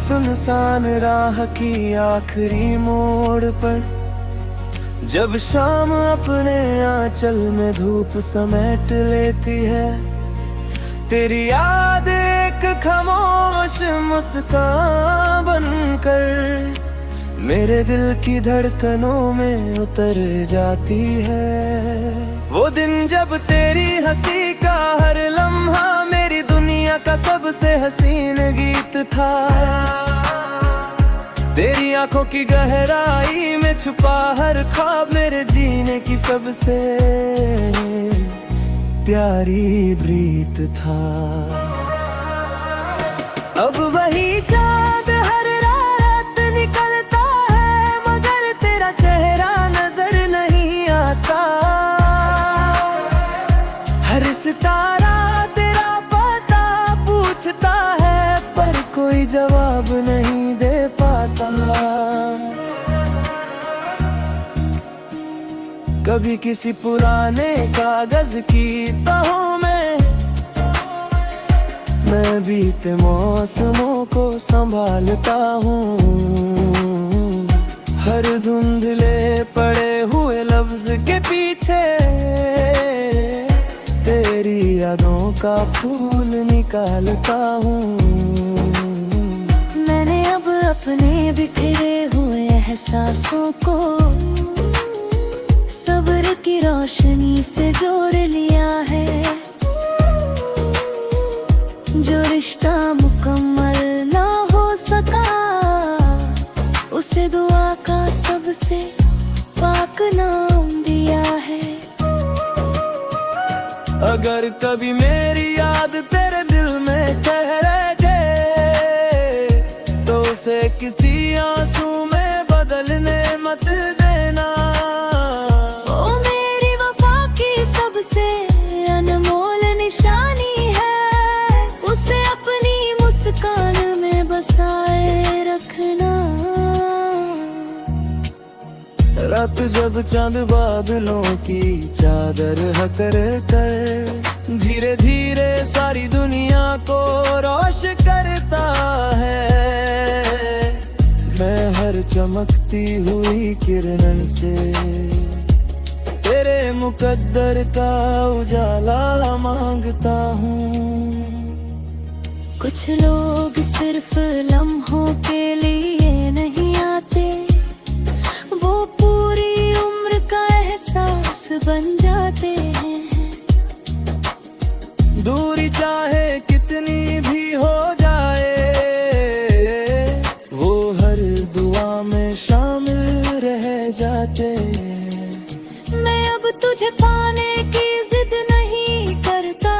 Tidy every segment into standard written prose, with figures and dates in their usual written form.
सुनसान राह की आखिरी मोड़ पर, जब शाम अपने आंचल में धूप समेट लेती है, तेरी याद एक खामोश मुस्कान बनकर मेरे दिल की धड़कनों में उतर जाती है। वो दिन जब तेरी हंसी का हर लम्हा मेरी दुनिया का सबसे हसीन गीत था, तेरी आंखों की गहराई में छुपा हर ख्वाब मेरे जीने की सबसे प्यारी प्रीत था। अब वही चाँद हर रात निकलता है, मगर तेरा चेहरा नजर नहीं आता। हर सितारा तेरा पता पूछता है, पर कोई जवाब नहीं दे पाता। कभी किसी पुराने कागज की तहों में मैं बीते मौसमों को संभालता हूँ। हर धुंधले पड़े हुए लफ्ज के पीछे तेरी यादों का फूल निकालता हूँ। मैंने अब अपने बिखरे हुए एहसासों को सब्र की रोशनी से जोड़ लिया है। जो रिश्ता मुकम्मल ना हो सका, उसे दुआ का सबसे पाक नाम दिया है। अगर कभी मेरी याद तेरे दिल में ठहरे गए, तो उसे किसी आंसू में बदलने मत देना। वो मेरी वफा की सबसे अनमोल निशानी है, उसे अपनी मुस्कान में बसाए रखना। रात जब चांद बादलों की चादर हकर कर धीरे धीरे सारी दुनिया को रोशन करता है, मैं हर चमकती हुई किरणन से तेरे मुकद्दर का उजाला मांगता हूँ। कुछ लोग सिर्फ लम्हों के लिए नहीं आते, वो पूरी उम्र का एहसास बन जाते हैं। दूरी चाहे कितनी भी हो जाए, वो हर दुआ में शामिल रह जाते हैं। मैं अब तुझे पाने की जिद नहीं करता,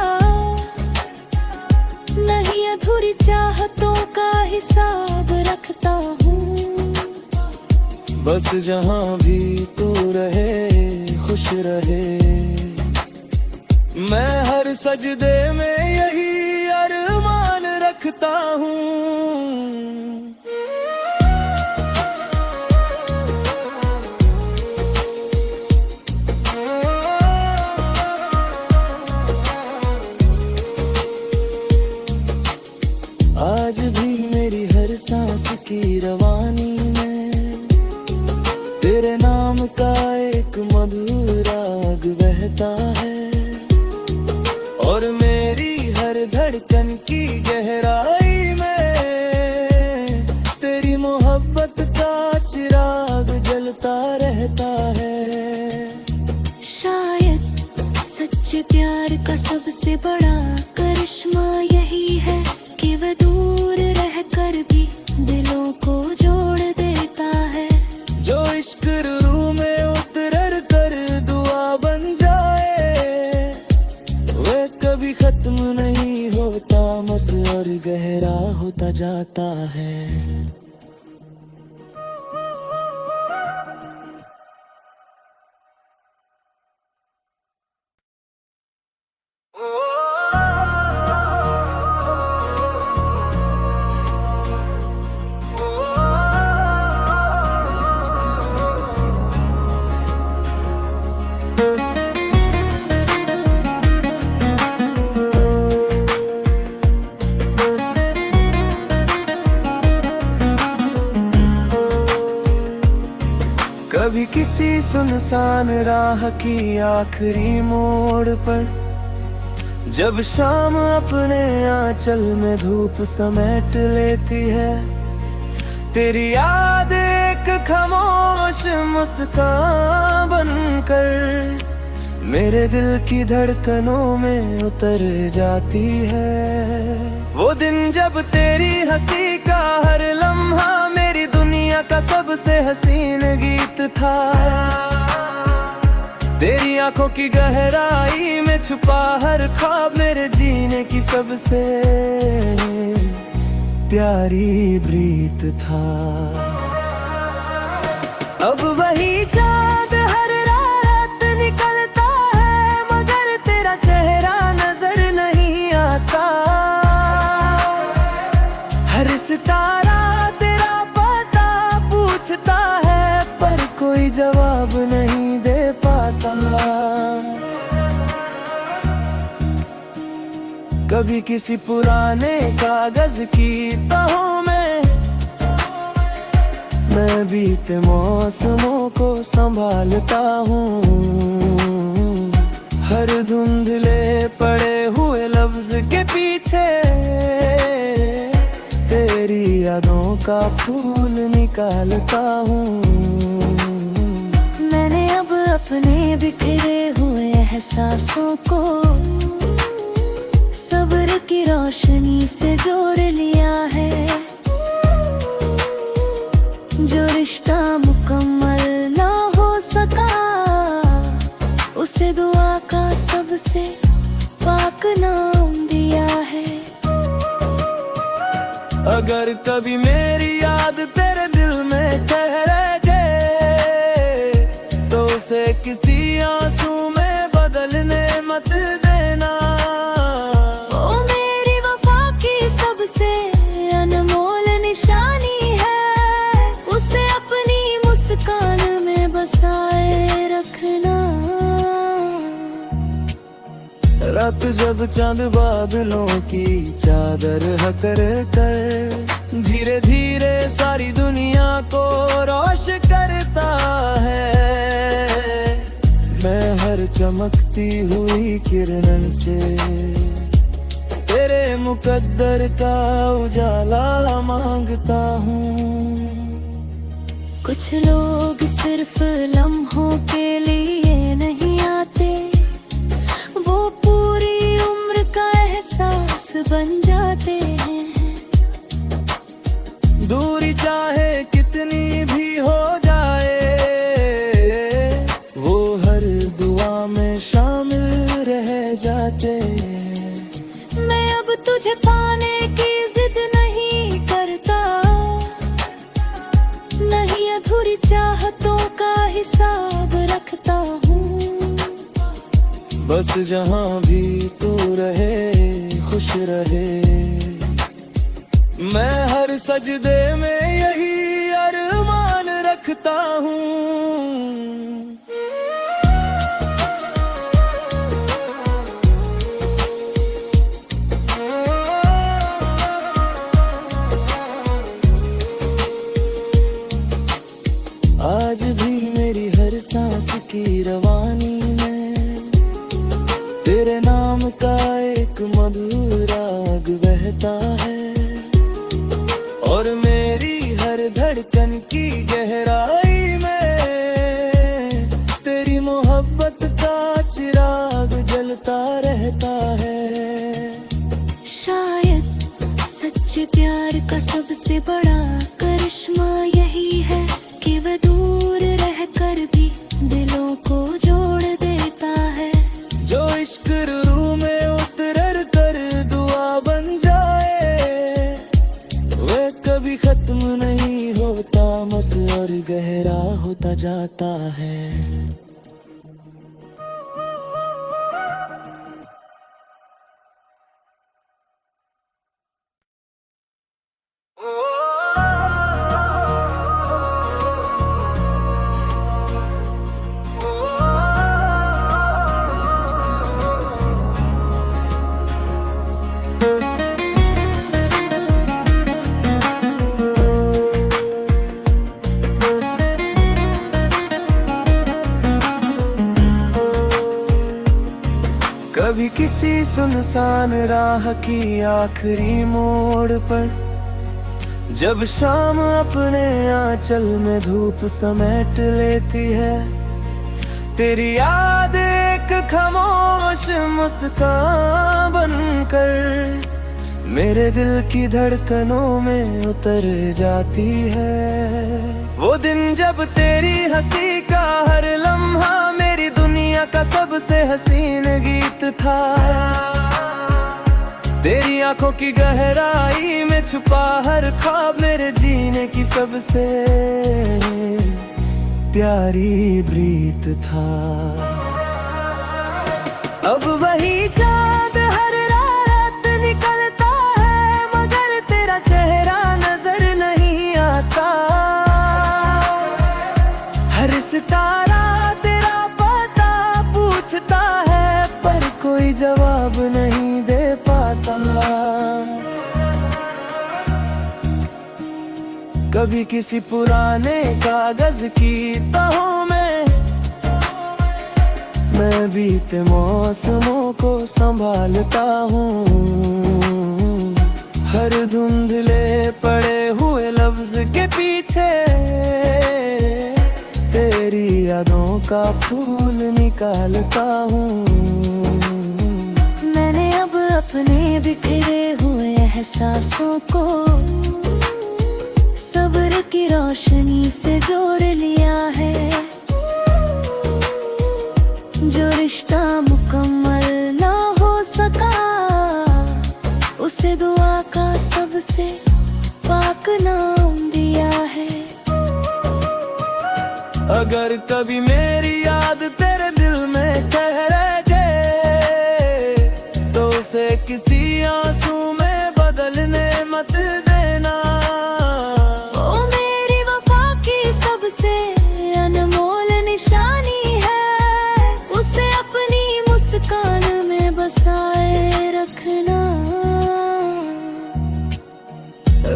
नहीं अधूरी चाहतों का हिसाब रखता हूँ। बस जहाँ भी तू रहे खुश रहे, मैं हर सजदे में यही अरमान रखता हूँ। आज भी मेरी हर सांस की रवानी में तेरे नाम का एक मधुर राग बहता है, और मेरी हर धड़कन की गहराई में तेरी मोहब्बत का चिराग जलता रहता है। शायद सच्चे प्यार का सबसे बड़ा करिश्मा यही है कि वह दूर रहकर भी दिलों को जोड़ देता है। जो इश्क रूह में उतर कर दुआ बन जाए, वह कभी खत्म नहीं होता, मस और गहरा होता जाता है। कभी किसी सुनसान राह की आखिरी मोड़ पर, जब शाम अपने आंचल में धूप समेट लेती है, तेरी याद एक खामोश मुस्कान बनकर मेरे दिल की धड़कनों में उतर जाती है। वो दिन जब तेरी हंसी का हर लम्हा मेरी दुनिया का सबसे हसीन गीत था, तेरी आंखों की गहराई में छुपा हर ख्वाब मेरे जीने की सबसे प्यारी प्रीत था। अब वही चाँद हर रात निकलता है, मगर तेरा चेहरा नजर नहीं आता। हर सितारा तेरा पता पूछता है, पर कोई जवाब नहीं दे पाता। कभी किसी पुराने कागज की तहों में मैं बीते मौसमों को संभालता हूँ। हर धुंधले पड़े हुए लफ्ज के पीछे तेरी यादों का फूल निकालता हूँ। मैंने अब अपने बिखरे हुए एहसासों को सब्र की रोशनी से जोड़ लिया है। जो रिश्ता मुकम्मल ना हो सका, उसे दुआ का सबसे पाक नाम दिया है। अगर कभी मेरी याद तेरे दिल में ठहर गए, तो उसे किसी आंसू में बदलने मत देना। वो मेरी वफा की सबसे अनमोल निशानी है, उसे अपनी मुस्कान में बसाए रखना। रात जब चांद बादलों की चादर हकर कर धीरे धीरे सारी दुनिया को रोश करता है, मैं हर चमकती हुई किरणन से तेरे मुकद्दर का उजाला मांगता हूँ। कुछ लोग सिर्फ लम्हों के लिए नहीं आते, वो पूरी उम्र का एहसास बन जाते हैं। दूरी चाहे कितनी भी हो जाए, वो हर दुआ में शामिल रह जाते हैं। मैं अब तुझे पाने की जिद नहीं करता, नहीं अधूरी चाहतों का हिसाब रखता हूँ। बस जहाँ भी तू रहे खुश रहे, मैं हर सजदे में यही अरमान रखता हूँ। आज भी मेरी हर सांस की रवानी में तेरे नाम का एक मधुर राग बहता है, और मेरी हर धड़कन की गहराई में तेरी मोहब्बत का चिराग जलता रहता है। शायद सच्चे प्यार का सबसे बड़ा करिश्मा यही है कि वह दूर रहकर भी दिलों को जोड़ देता है। जो इश्क रूह में उतर कर दुआ बन जाए, वह कभी खत्म नहीं होता, बस और गहरा होता जाता है। कभी किसी सुनसान राह की आखिरी मोड़ पर, जब शाम अपने आंचल में धूप समेट लेती है, तेरी याद एक खामोश मुस्कान बनकर मेरे दिल की धड़कनों में उतर जाती है। वो दिन जब तेरी हंसी का हर लम्हा मेरी दुनिया का सबसे हसीन गीत था, तेरी आंखों की गहराई में छुपा हर ख्वाब मेरे जीने की सबसे प्यारी प्रीत था। अब वही चाँद हर रात निकलता है, मगर तेरा चेहरा नजर नहीं आता। हर सितारा तेरा पता पूछता है, पर कोई जवाब नहीं दे पाता। कभी किसी पुराने कागज की तहों में मैं बीते मौसमों को संभालता हूँ। हर धुंधले पड़े हुए लफ्ज के पीछे तेरी यादों का फूल निकालता हूँ। मैंने अब अपने बिखरे हुए एहसासों को सब्र की रोशनी से जोड़ लिया है। जो रिश्ता मुकम्मल ना हो सका, उसे दुआ का सबसे पाक नाम दिया है। अगर कभी मेरी याद तेरे दिल में ठहर जाए, तो उसे किसी आंसू में बदलने मत देना। ओ मेरी वफा की सबसे अनमोल निशानी है, उसे अपनी मुस्कान में बसाए रखना।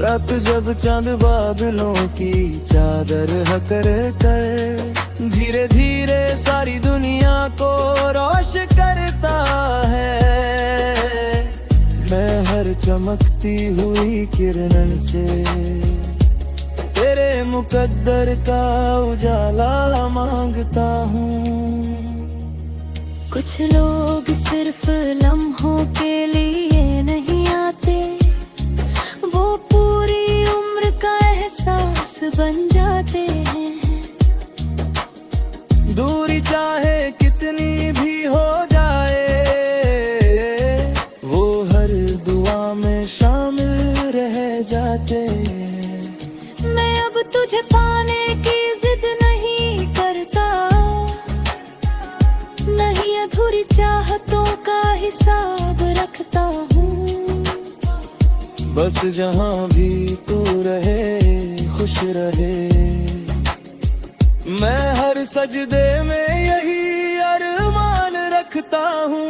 रात जब चांद बादलों की चादर हकर कर धीरे धीरे सारी दुनिया को रोशन करता है, मैं हर चमकती हुई किरण से तेरे मुकद्दर का उजाला मांगता हूँ। कुछ लोग सिर्फ लम्हों के लिए नहीं आते, वो पूरी उम्र का एहसास बन जाते हैं। दूरी चाहे कितनी भी हो जाए, वो हर दुआ में शामिल रह जाते हैं। मैं अब तुझे पाने की जिद नहीं करता, नहीं अधूरी चाहतों का हिसाब रखता हूँ। बस जहाँ भी तू रहे खुश रहे, मैं हर सजदे में यही अरमान रखता हूँ।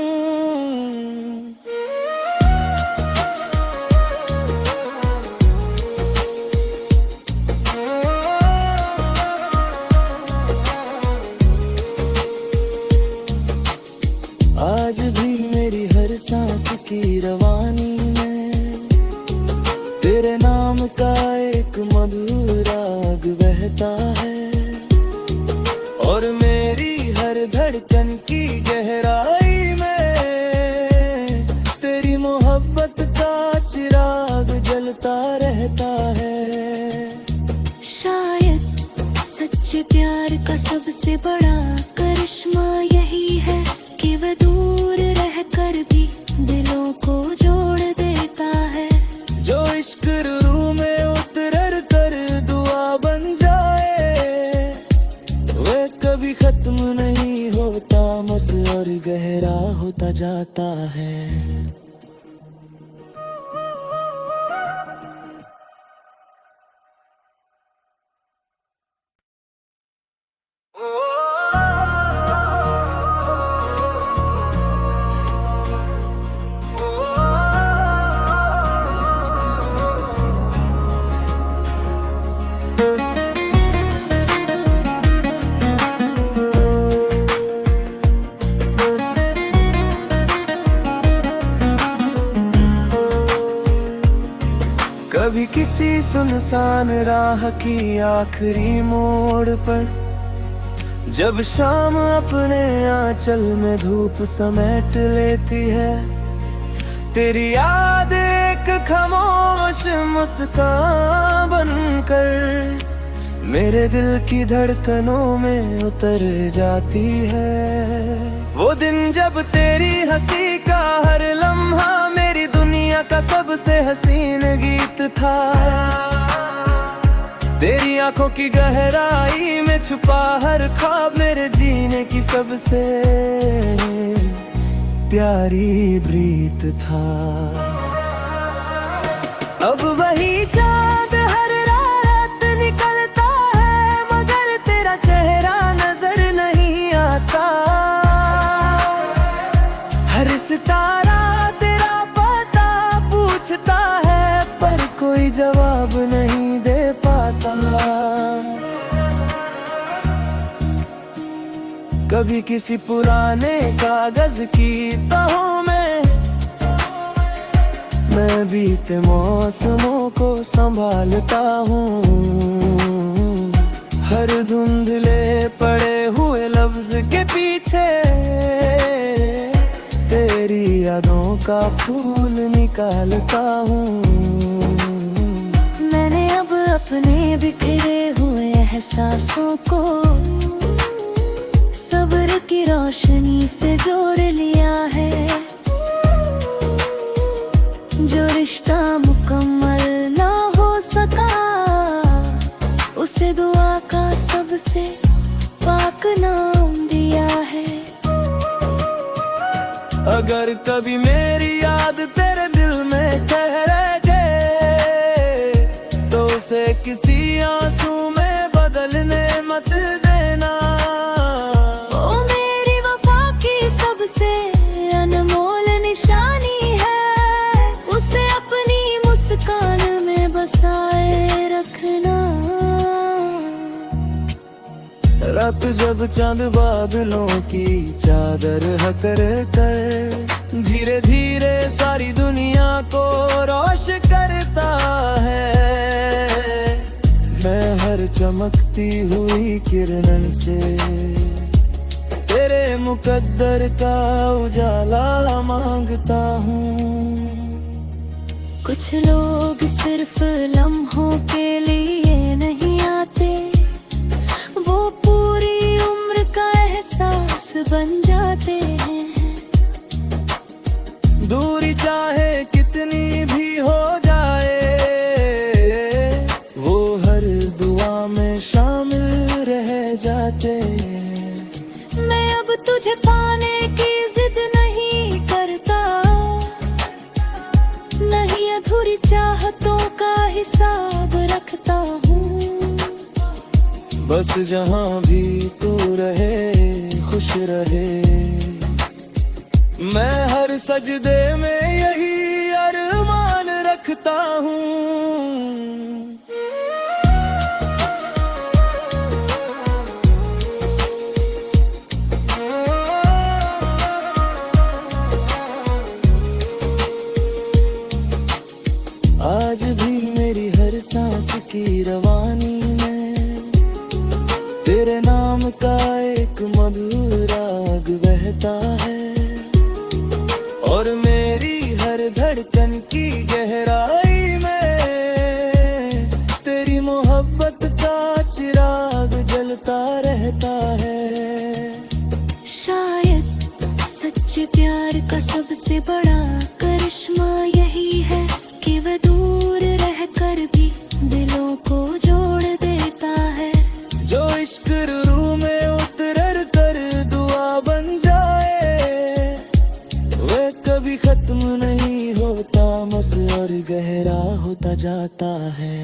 आज भी मेरी हर सांस की रवानी में तेरे नाम का एक मधुर राग बहता है, और मेरी हर धड़कन की गहराई में तेरी मोहब्बत का चिराग जलता रहता है। शायद सच्चे प्यार का सबसे बड़ा करिश्मा यही है कि वह दूर रहकर भी दिलों को जोड़ देता है। जो इश्क रूह में उतर कर दुआ बन जाए, वह कभी खत्म नहीं होता, मस और गहरा होता जाता है। सुनसान राह की आखिरी मोड़ पर, जब शाम अपने आंचल में धूप समेट लेती है, तेरी याद एक खामोश मुस्कान बनकर मेरे दिल की धड़कनों में उतर जाती है। वो दिन जब तेरी हंसी का हर लम्हा मेरी दुनिया का सबसे हसीन गीत था, तेरी आंखों की गहराई में छुपा हर ख्वाब मेरे जीने की सबसे प्यारी प्रीत था। अब वही चाँद हर रात निकलता है, मगर तेरा चेहरा नजर नहीं आता। हर सितारा तेरा पता पूछता है, पर कोई जवाब नहीं दे पाता। कभी किसी पुराने कागज की तहों में मैं बीते मौसमों को संभालता हूँ। हर धुंधले पड़े हुए लफ्ज के पीछे तेरी यादों का फूल निकालता हूँ। मैंने अब अपने बिखरे हुए एहसासों को सब्र की रोशनी से जोड़ लिया है। जो रिश्ता मुकम्मल ना हो सका, उसे दुआ का सबसे पाक नाम दिया है। अगर कभी मेरी याद तेरे दिल में ठहर गए, तो उसे किसी आंसू में बदलने मत देना। वो मेरी वफा की सबसे अनमोल निशानी है, उसे अपनी मुस्कान में बसाए रखना। रात जब चांद बादलों की चादर हकर कर धीरे धीरे सारी दुनिया को रोशन करता है, मैं हर चमकती हुई किरणन से तेरे मुकद्दर का उजाला मांगता हूँ। कुछ लोग सिर्फ लम्हों के लिए नहीं आते, वो पूरी उम्र का एहसास बन जाते हैं। दूरी चाहे कितनी भी हो जाए, वो हर दुआ में शामिल रह जाते हैं। मैं अब तुझे पाने की जिद नहीं करता, नहीं अधूरी चाहतों का हिसाब रखता हूँ। बस जहाँ भी तू रहे खुश रहे, मैं हर सजदे में यही अरमान रखता हूँ। आज भी मेरी हर सांस की रवानी में तेरे नाम का एक मधुर राग बहता है, और मेरी हर धड़कन की गहराई में तेरी मोहब्बत का चिराग जलता रहता है। शायद सच्चे प्यार का सबसे बड़ा करिश्मा यही है कि वह दूर रहकर भी दिलों को जोड़ देता है। जो इश्क रूह में उतर कर दुआ बन जाए, वह कभी खत्म नहीं होता, मस और गहरा होता जाता है।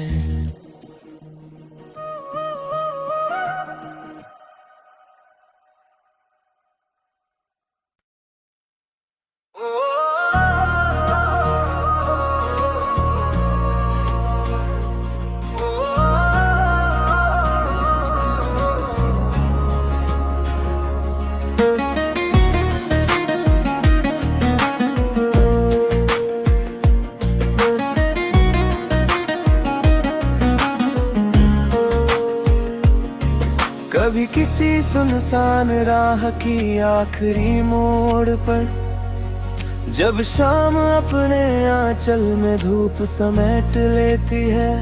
कभी किसी सुनसान राह की आखिरी मोड़ पर, जब शाम अपने आंचल में धूप समेट लेती है,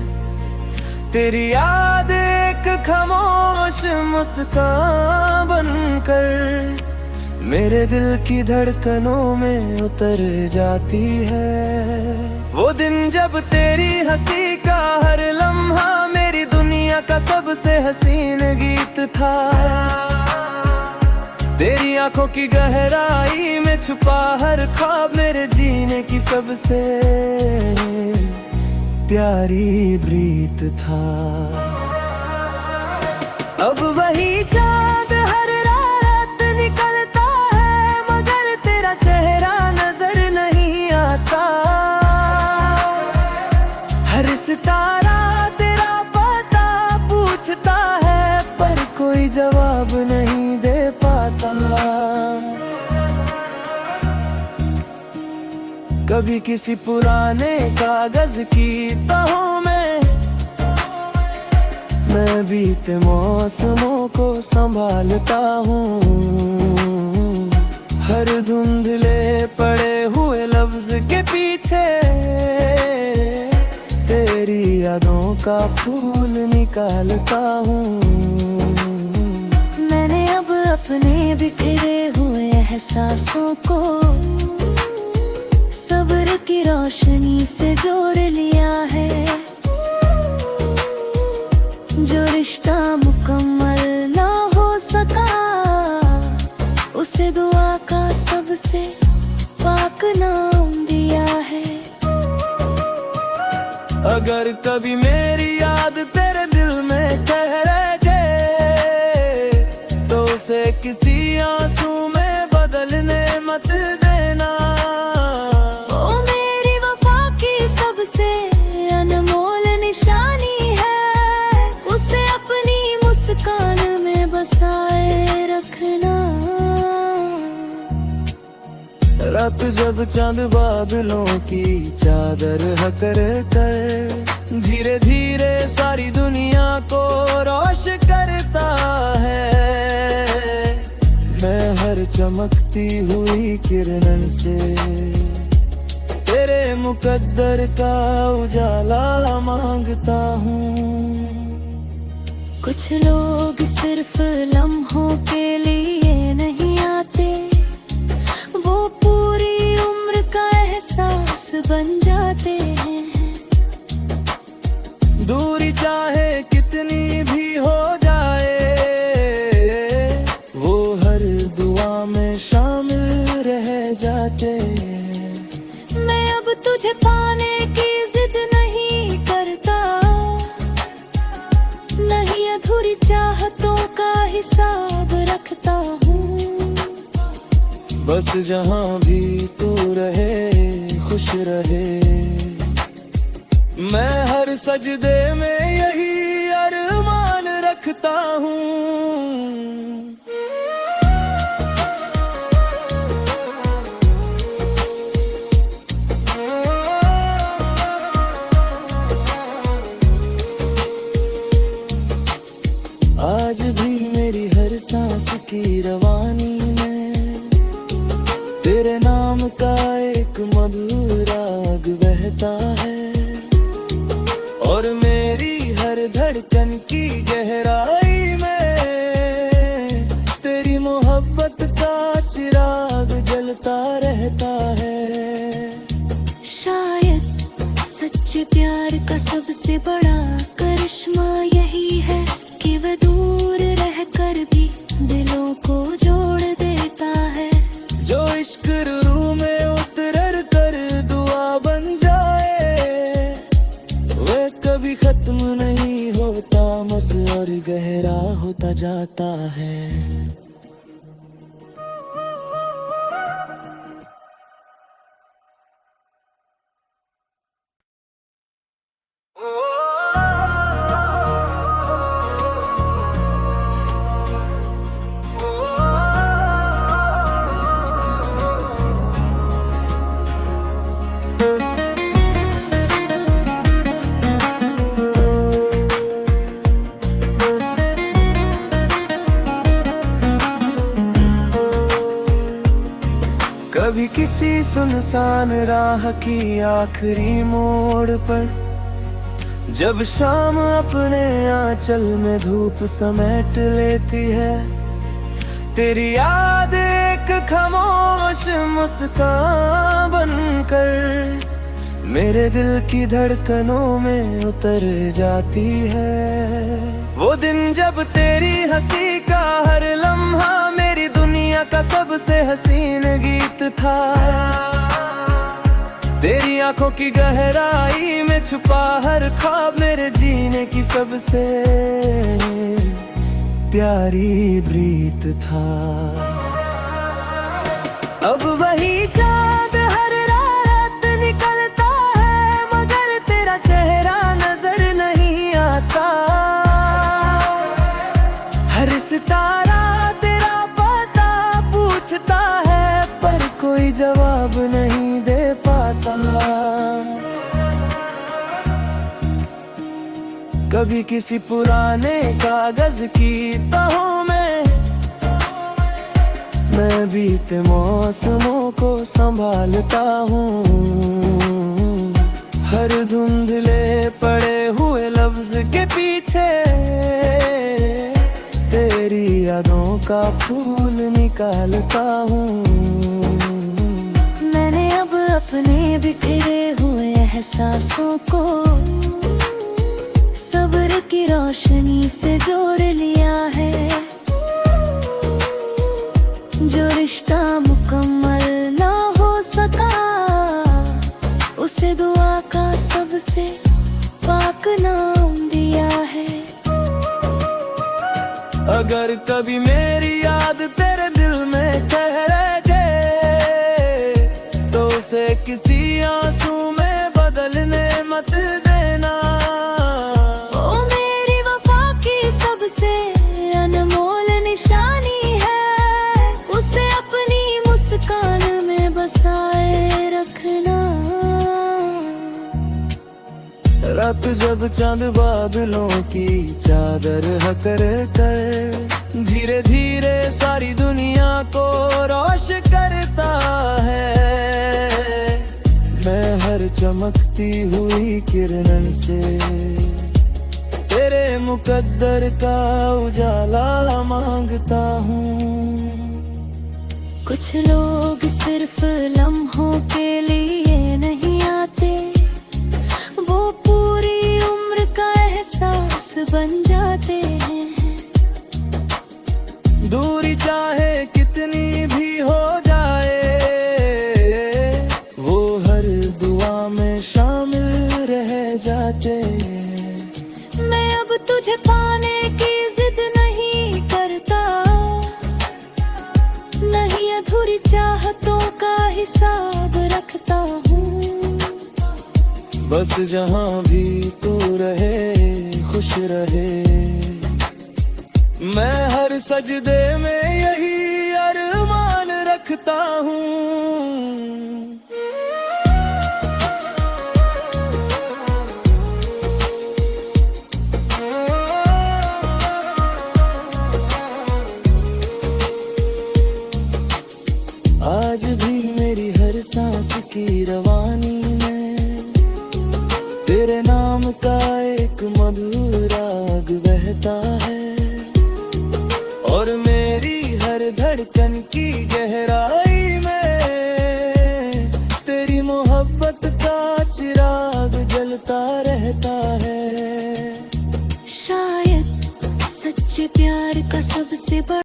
तेरी याद एक खामोश मुस्कान बनकर मेरे दिल की धड़कनों में उतर जाती है। वो दिन जब तेरी हंसी का हर लम्हा मेरी दुनिया का सबसे हसीन गीत था, तेरी आंखों की गहराई में छुपा हर ख्वाब मेरे जीने की सबसे प्यारी प्रीत था। अब वही चाँद हर रात निकलता है, मगर तेरा चेहरा नजर नहीं आता। हर सितारा तेरा पता पूछता है, पर कोई जवाब नहीं दे पाता। कभी किसी पुराने कागज की तहों में मैं बीते मौसमों को संभालता हूँ। हर धुंधले पड़े हुए लफ्ज के पीछे तेरी यादों का फूल निकालता हूँ। मैंने अब अपने बिखरे हुए एहसासों को सब्र की रोशनी से जोड़ लिया है। जो रिश्ता मुकम्मल ना हो सका, उसे दुआ का सबसे पाक नाम दिया है। अगर कभी मेरी याद तेरे दिल में ठहर गए, तो उसे किसी आंसू में बदलने मत देना। ओ मेरी वफा की सबसे अनमोल निशानी है, उसे अपनी मुस्कान में बसाए रखना। रात जब चांद बादलों की चादर हकर कर धीरे धीरे सारी दुनिया को रोश करता है, मैं हर चमकती हुई किरणन से तेरे मुकद्दर का उजाला मांगता हूँ। कुछ लोग सिर्फ लम्हों के लिए नहीं आते, वो पूरी उम्र का एहसास बन जाते हैं। दूरी चाहे कितनी भी हो जाए, वो हर दुआ में शामिल रह जाते हैं। मैं अब तुझे पाने की जिद नहीं करता, नहीं अधूरी चाहतों का हिसाब रखता हूँ। बस जहाँ भी तू रहे खुश रहे, मैं हर सजदे में यही अरमान रखता हूँ। आज भी मेरी हर सांस की रवानी में तेरे नाम का एक मधुर राग बहता है, और मेरी हर धड़कन की गहराई में तेरी मोहब्बत का चिराग जलता रहता है। शायद सच्चे प्यार का सबसे बड़ा करिश्मा यही है कि वह दूर रहकर भी दिलों को जोड़ देता है। जो इश्क रूह में उतर कर दुआ बन जाए, वह कभी खत्म नहीं होता, बस और गहरा होता जाता है। कभी किसी सुनसान राह की आखिरी मोड़ पर, जब शाम अपने आंचल में धूप समेट लेती है, तेरी याद एक खामोश मुस्कान बनकर मेरे दिल की धड़कनों में उतर जाती है। वो दिन जब तेरी हंसी का हर लम्हा मेरी दुनिया का सबसे हसीन गीत था, तेरी आंखों की गहराई में छुपा हर ख्वाब मेरे जीने की सबसे प्यारी प्रीत था। अब वही चाँद हर रात निकलता है, मगर तेरा चेहरा नजर नहीं आता। हर सितारा तेरा पता पूछता है, पर कोई जवाब नहीं दे पाता। कभी किसी पुराने कागज की तहों में मैं बीते मौसमों को संभालता हूँ। हर धुंधले पड़े हुए लफ्ज के पीछे तेरी यादों का फूल निकालता हूँ। मैंने अब अपने बिखरे हुए एहसासों को सब्र की रोशनी से जोड़ लिया है। जो रिश्ता मुकम्मल ना हो सका, उसे दुआ का सबसे पाक नाम दिया है। अगर कभी मेरी याद तेरे दिल में ठहर जाए, तो उसे किसी आंसू में बदलने मत देना। ओ मेरी वफा की सबसे अनमोल निशानी है, उसे अपनी मुस्कान में बसाए रखना। रात जब चांद बादलों की चादर हकर कर धीरे धीरे सारी दुनिया को रोशन करता है, मैं हर चमकती हुई किरणन से तेरे मुकद्दर का उजाला मांगता हूँ। कुछ लोग सिर्फ लम्हों के लिए नहीं आते, वो पूरी उम्र का एहसास बन जाते हैं। दूरी चाहे कितनी भी हो जाए, वो हर दुआ में शामिल रह जाते हैं। मैं अब तुझे पाने की जिद नहीं करता, नहीं अधूरी चाहतों का हिसाब रखता हूँ। बस जहाँ भी तू रहे खुश रहे, मैं हर सजदे में यही अरमान रखता हूँ। आज भी मेरी हर सांस की रवानी में तेरे नाम का एक मधुर राग बहता है, और मेरी हर धड़कन की गहराई में तेरी मोहब्बत का चिराग जलता रहता है। शायद सच्चे प्यार का सबसे बड़ा